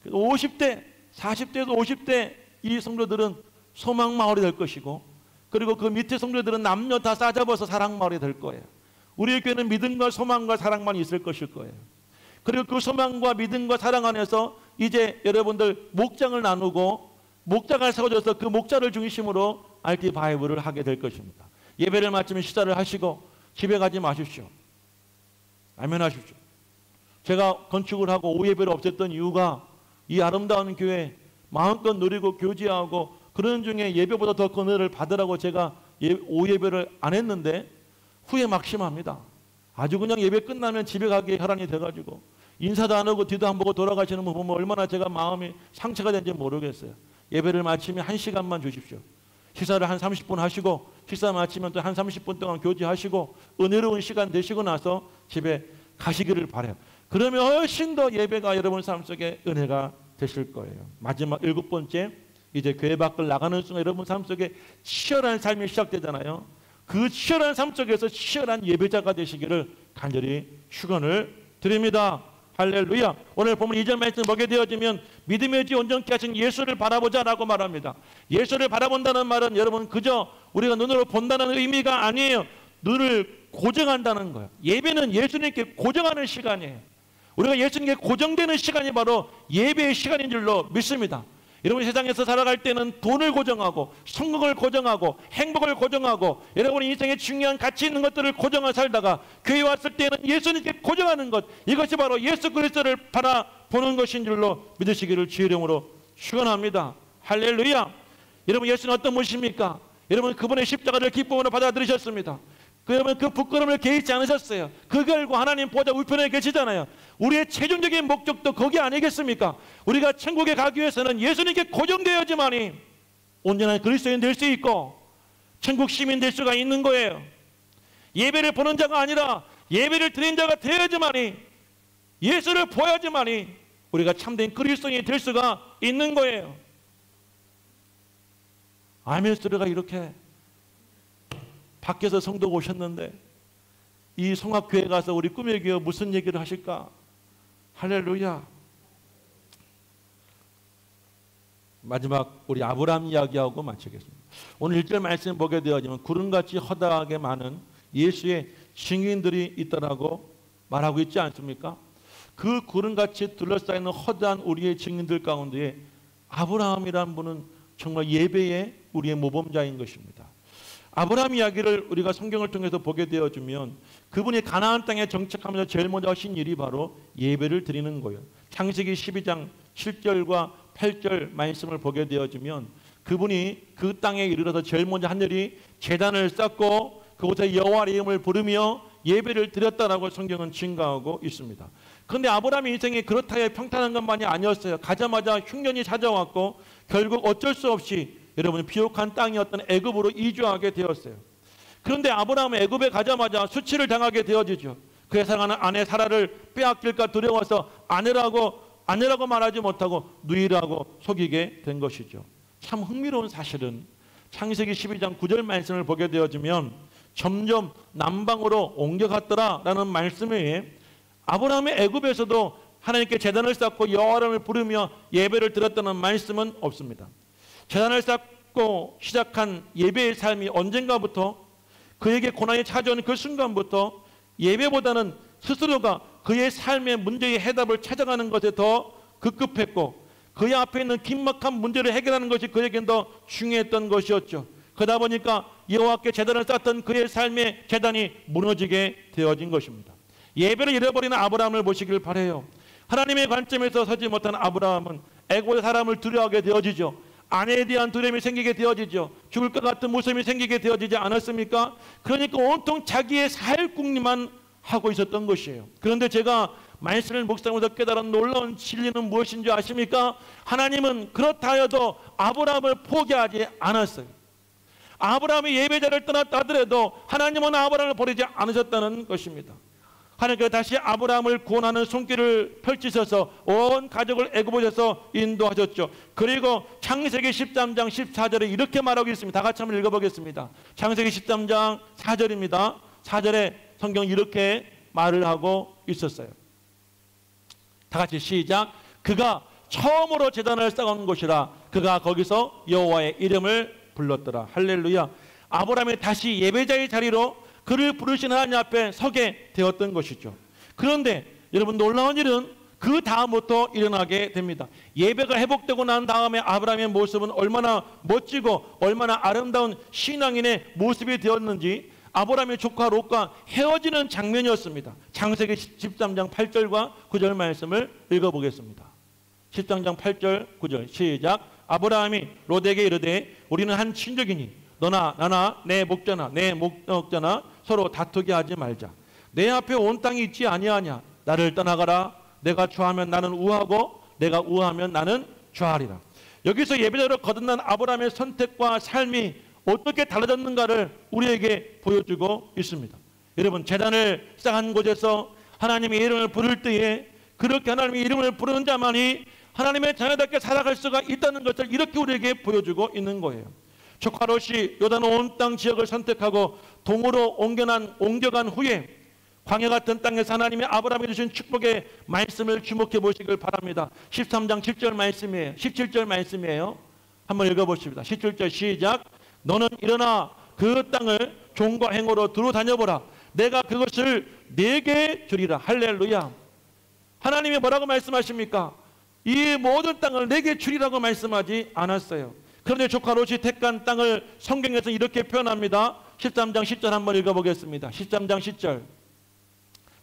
50대, 40대에서 50대 이 성도들은 소망 마을이 될 것이고 그리고 그 밑에 성도들은 남녀 다 싸잡아서 사랑 마을이 될 거예요. 우리의 교회는 믿음과 소망과 사랑만 있을 것일 거예요. 그리고 그 소망과 믿음과 사랑 안에서 이제 여러분들 목장을 나누고 목장을 세워져서 그 목자를 중심으로 RT 바이블을 하게 될 것입니다. 예배를 마치면 식사를 하시고 집에 가지 마십시오. 아멘 하십시오. 제가 건축을 하고 오후 예배를 없앴던 이유가 이 아름다운 교회 마음껏 누리고 교제하고 그런 중에 예배보다 더 큰 은혜를 받으라고 제가 오후 예배를 안 했는데 후에 막심합니다. 아주 그냥 예배 끝나면 집에 가기에 혈안이 돼가지고 인사도 안 하고 뒤도 안 보고 돌아가시는 분 보면 얼마나 제가 마음이 상처가 되는지 모르겠어요. 예배를 마치면 1시간만 주십시오. 식사를 한 30분 하시고 식사 마치면 또 한 30분 동안 교제하시고 은혜로운 시간 되시고 나서 집에 가시기를 바라요. 그러면 훨씬 더 예배가 여러분 삶 속에 은혜가 되실 거예요. 마지막 7번째, 이제 교회 밖을 나가는 순간 여러분 삶 속에 치열한 삶이 시작되잖아요. 그 치열한 삶 속에서 치열한 예배자가 되시기를 간절히 축원을 드립니다. 할렐루야. 오늘 보면 2절 말씀 보게 되어지면 믿음의 지 온전케 하신 예수를 바라보자라고 말합니다. 예수를 바라본다는 말은 여러분 그저 우리가 눈으로 본다는 의미가 아니에요. 눈을 고정한다는 거예요. 예배는 예수님께 고정하는 시간이에요. 우리가 예수님께 고정되는 시간이 바로 예배의 시간인 줄로 믿습니다. 여러분 세상에서 살아갈 때는 돈을 고정하고 성공을 고정하고 행복을 고정하고 여러분 인생에 중요한 가치 있는 것들을 고정하고 살다가 교회 왔을 때는 예수님께 고정하는 것, 이것이 바로 예수 그리스도를 바라보는 것인 줄로 믿으시기를 주의 이름으로 축원합니다. 할렐루야. 여러분 예수는 어떤 분이십니까? 여러분 그분의 십자가를 기쁨으로 받아들이셨습니다. 여러분 그 부끄러움을 개의치 않으셨어요. 그 결과 하나님 보좌 우편에 계시잖아요. 우리의 최종적인 목적도 거기 아니겠습니까? 우리가 천국에 가기 위해서는 예수님께 고정되어야지만이 온전한 그리스도인 될 수 있고 천국 시민 될 수가 있는 거예요. 예배를 보는 자가 아니라 예배를 드린 자가 되어야지만이, 예수를 보여야지만이 우리가 참된 그리스도인이 될 수가 있는 거예요. 아멘 소리가 이렇게 밖에서 성도가 오셨는데 이 성악교회 가서 우리 꿈의 교회 무슨 얘기를 하실까? 할렐루야. 마지막 우리 아브라함 이야기하고 마치겠습니다. 오늘 1절 말씀 보게 되어지면 구름같이 허다하게 많은 예수의 증인들이 있다라고 말하고 있지 않습니까? 그 구름같이 둘러싸이는 허다한 우리의 증인들 가운데 아브라함이라는 분은 정말 예배의 우리의 모범자인 것입니다. 아브라함 이야기를 우리가 성경을 통해서 보게 되어주면 그분이 가나안 땅에 정착하면서 제일 먼저 하신 일이 바로 예배를 드리는 거예요. 창세기 12장 7절과 8절 말씀을 보게 되어주면 그분이 그 땅에 이르러서 제일 먼저 한 일이 제단을 쌓고 그곳에 여호와의 이름을 부르며 예배를 드렸다라고 성경은 증가하고 있습니다. 그런데 아브라함의 인생이 그렇다 해 평탄한 것만이 아니었어요. 가자마자 흉년이 찾아왔고 결국 어쩔 수 없이 여러분 비옥한 땅이었던 애굽으로 이주하게 되었어요. 그런데 아브라함은 애굽에 가자마자 수치를 당하게 되어지죠. 그의 사랑하는 아내 사라를 빼앗길까 두려워서 아내라고 말하지 못하고 누이라고 속이게 된 것이죠. 참 흥미로운 사실은 창세기 12장 9절 말씀을 보게 되어지면 점점 남방으로 옮겨갔더라라는 말씀에 아브라함의 애굽에서도 하나님께 제단을 쌓고 여호와를 부르며 예배를 드렸다는 말씀은 없습니다. 제단을 쌓고 시작한 예배의 삶이 언젠가부터 그에게 고난이 찾아오는 그 순간부터 예배보다는 스스로가 그의 삶의 문제의 해답을 찾아가는 것에 더 급급했고 그의 앞에 있는 긴막한 문제를 해결하는 것이 그에겐 더 중요했던 것이었죠. 그러다 보니까 여호와께 제단을 쌓았던 그의 삶의 제단이 무너지게 되어진 것입니다. 예배를 잃어버리는 아브라함을 보시길 바라요. 하나님의 관점에서 서지 못한 아브라함은 애고의 사람을 두려워하게 되어지죠. 아내에 대한 두려움이 생기게 되어지죠. 죽을 것 같은 모습이 생기게 되어지지 않았습니까? 그러니까 온통 자기의 살궁리만 하고 있었던 것이에요. 그런데 제가 말씀을 묵상하면서 깨달은 놀라운 진리는 무엇인 줄 아십니까? 하나님은 그렇다 하여도 아브라함을 포기하지 않았어요. 아브라함이 예배자를 떠났다 하더라도 하나님은 아브라함을 버리지 않으셨다는 것입니다. 하나님께서 다시 아브라함을 구원하는 손길을 펼치셔서 온 가족을 애굽에서 인도하셨죠. 그리고 창세기 13장 14절에 이렇게 말하고 있습니다. 다 같이 한번 읽어보겠습니다. 창세기 13장 4절입니다. 4절에 성경 이렇게 말을 하고 있었어요. 다 같이 시작. 그가 처음으로 제단을 쌓은 곳이라 그가 거기서 여호와의 이름을 불렀더라. 할렐루야. 아브라함이 다시 예배자의 자리로 그를 부르신 하나님 앞에 서게 되었던 것이죠. 그런데 여러분 놀라운 일은 그 다음부터 일어나게 됩니다. 예배가 회복되고 난 다음에 아브라함의 모습은 얼마나 멋지고 얼마나 아름다운 신앙인의 모습이 되었는지 아브라함의 조카 롯과 헤어지는 장면이었습니다. 창세기 13장 8절과 9절 말씀을 읽어보겠습니다. 13장 8절 9절 시작. 아브라함이 롯에게 이르되 우리는 한 친족이니 너나 나나 내 목자나 내 목자나 서로 다투게 하지 말자. 내 앞에 온 땅이 있지 아니하냐. 나를 떠나가라. 내가 좌하면 나는 우하고 내가 우하면 나는 좌하리라. 여기서 예배자로 거듭난 아브라함의 선택과 삶이 어떻게 달라졌는가를 우리에게 보여주고 있습니다. 여러분 제단을 쌓은 곳에서 하나님의 이름을 부를 때에 그렇게 하나님의 이름을 부르는 자만이 하나님의 자녀답게 살아갈 수가 있다는 것을 이렇게 우리에게 보여주고 있는 거예요. 조카 롯이 요단 온 땅 지역을 선택하고 동으로 옮겨간 후에 광야 같은 땅에서 하나님의 아브라함에게 주신 축복의 말씀을 주목해 보시길 바랍니다. 13장 10절 말씀이에요. 17절 말씀이에요. 한번 읽어보십니다. 17절 시작. 너는 일어나 그 땅을 종과 행어로 두루 다녀보라. 내가 그것을 네게 주리라. 할렐루야. 하나님이 뭐라고 말씀하십니까? 이 모든 땅을 내게 주리라고 말씀하지 않았어요. 그런데 조카 롯이 택한 땅을 성경에서 이렇게 표현합니다. 13장 10절 한번 읽어보겠습니다. 13장 10절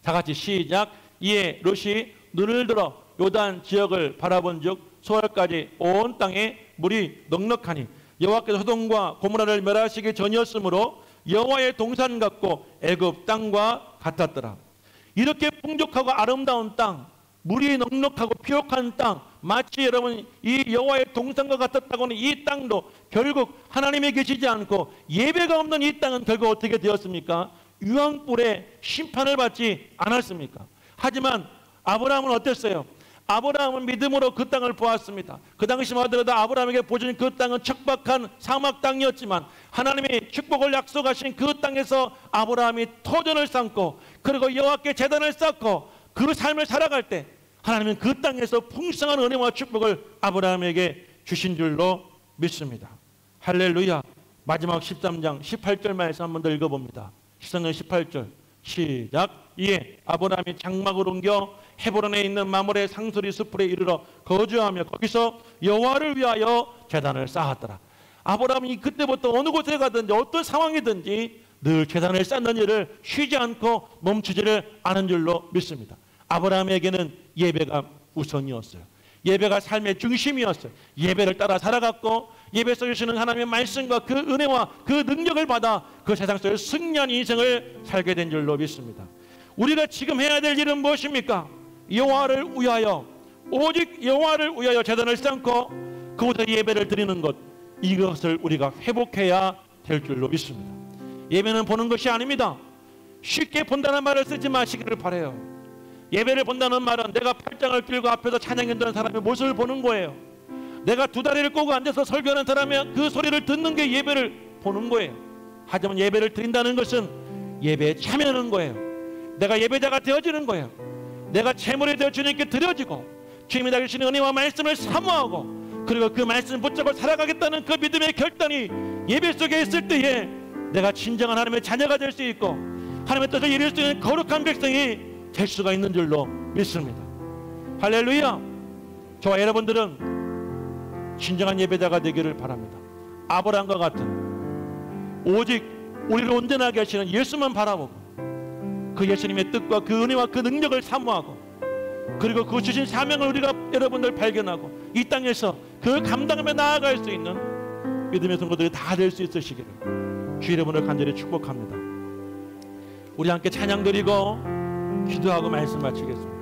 다 같이 시작. 이에 롯이 눈을 들어 요단 지역을 바라본 즉 소알까지 온 땅에 물이 넉넉하니 여호와께서 소돔과 고모라를 멸하시기 전이었으므로 여호와의 동산 같고 애굽 땅과 같았더라. 이렇게 풍족하고 아름다운 땅, 물이 넉넉하고 피옥한 땅, 마치 여러분 이 여호와의 동산과 같았다고 하는 이 땅도 결국 하나님이 계시지 않고 예배가 없는 이 땅은 결국 어떻게 되었습니까? 유황불의 심판을 받지 않았습니까? 하지만 아브라함은 어땠어요? 아브라함은 믿음으로 그 땅을 보았습니다. 그 당시만 하더라도 아브라함에게 보여준 그 땅은 척박한 사막 땅이었지만 하나님이 축복을 약속하신 그 땅에서 아브라함이 터전을 쌓고 그리고 여호와께 제단을 쌓고 그 삶을 살아갈 때 하나님은 그 땅에서 풍성한 은혜와 축복을 아브라함에게 주신 줄로 믿습니다. 할렐루야. 마지막 13장 18절 말씀 한번 더 읽어봅니다. 13장 18절 시작. 이에 아브라함이 장막을 옮겨 헤브론에 있는 마므레 상수리 숲에 이르러 거주하며 거기서 여호와를 위하여 제단을 쌓았더라. 아브라함이 그때부터 어느 곳에 가든지 어떤 상황이든지 늘 제단을 쌓는 일을 쉬지 않고 멈추지를 않은 줄로 믿습니다. 아브라함에게는 예배가 우선이었어요. 예배가 삶의 중심이었어요. 예배를 따라 살아갔고 예배 속에 주시는 하나님의 말씀과 그 은혜와 그 능력을 받아 그 세상 속에 승리한 인생을 살게 된 줄로 믿습니다. 우리가 지금 해야 될 일은 무엇입니까? 여호와를 위하여 오직 여호와를 위하여 제단을 쌓고 그곳에 예배를 드리는 것, 이것을 우리가 회복해야 될 줄로 믿습니다. 예배는 보는 것이 아닙니다. 쉽게 본다는 말을 쓰지 마시기를 바라요. 예배를 본다는 말은 내가 팔짱을 끼고 앞에서 찬양했던 사람의 모습을 보는 거예요. 내가 두 다리를 꼬고 앉아서 설교하는 사람의 그 소리를 듣는 게 예배를 보는 거예요. 하지만 예배를 드린다는 것은 예배에 참여하는 거예요. 내가 예배자가 되어지는 거예요. 내가 제물이 되어 주님께 드려지고 주님이 주시는 은혜와 말씀을 사모하고 그리고 그 말씀을 붙잡고 살아가겠다는 그 믿음의 결단이 예배 속에 있을 때에 내가 진정한 하나님의 자녀가 될 수 있고 하나님의 뜻을 이룰 수 있는 거룩한 백성이 될 수가 있는 줄로 믿습니다. 할렐루야. 저와 여러분들은 진정한 예배자가 되기를 바랍니다. 아브라함과 같은 오직 우리를 온전하게 하시는 예수만 바라보고 그 예수님의 뜻과 그 은혜와 그 능력을 사모하고 그리고 그 주신 사명을 우리가 여러분들 발견하고 이 땅에서 그걸 감당하며 나아갈 수 있는 믿음의 성도들이 다 될 수 있으시기를 주 여러분을 간절히 축복합니다. 우리 함께 찬양 드리고 기도하고 말씀 마치겠습니다.